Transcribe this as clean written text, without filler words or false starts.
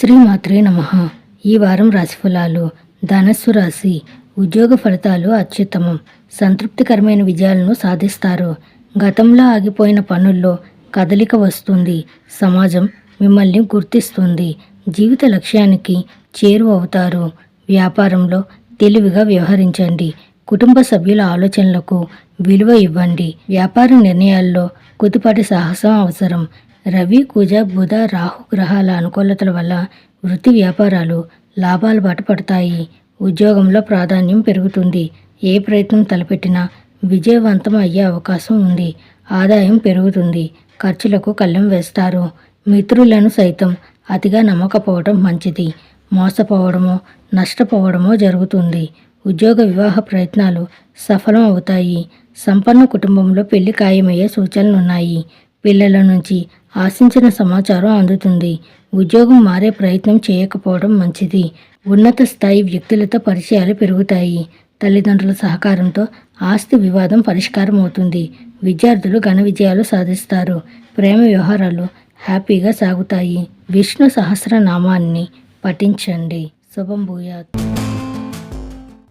శ్రీమాత్రే నమః. ఈ వారం రాశిఫలాలు. ధనస్సు రాశి. ఉద్యోగ ఫలితాలు అత్యుత్తమం. సంతృప్తికరమైన విజయాలను సాధిస్తారు. గతంలో ఆగిపోయిన పనుల్లో కదలిక వస్తుంది. సమాజం మిమ్మల్ని గుర్తిస్తుంది. జీవిత లక్ష్యానికి చేరువవుతారు. వ్యాపారంలో తెలివిగా వ్యవహరించండి. కుటుంబ సభ్యుల ఆలోచనలకు విలువ ఇవ్వండి. వ్యాపార నిర్ణయాల్లో కొద్దిపాటి సాహసం అవసరం. రవి, కుజ, బుధ, రాహు గ్రహాల అనుకూలతల వల్ల వృత్తి వ్యాపారాలు లాభాల బాట పడతాయి. ఉద్యోగంలో ప్రాధాన్యం పెరుగుతుంది. ఏ ప్రయత్నం తలపెట్టినా విజయవంతం అయ్యే అవకాశం ఉంది. ఆదాయం పెరుగుతుంది. ఖర్చులకు కళ్ళెం వేస్తారు. మిత్రులను సైతం అతిగా నమ్మకపోవడం మంచిది. మోసపోవడమో నష్టపోవడమో జరుగుతుంది. ఉద్యోగ వివాహ ప్రయత్నాలు సఫలం అవుతాయి. సంపన్న కుటుంబంలో పెళ్లి ఖాయమయ్యే సూచనలున్నాయి. పిల్లల నుంచి ఆశించిన సమాచారం అందుతుంది. ఉద్యోగం మారే ప్రయత్నం చేయకపోవడం మంచిది. ఉన్నత స్థాయి వ్యక్తులతో పరిచయాలు పెరుగుతాయి. తల్లిదండ్రుల సహకారంతో ఆస్తి వివాదం పరిష్కారం అవుతుంది. విద్యార్థులు ఘన విజయాలు సాధిస్తారు. ప్రేమ వ్యవహారాలు హ్యాపీగా సాగుతాయి. విష్ణు సహస్రనామాన్ని పఠించండి. శుభం భూయాత్.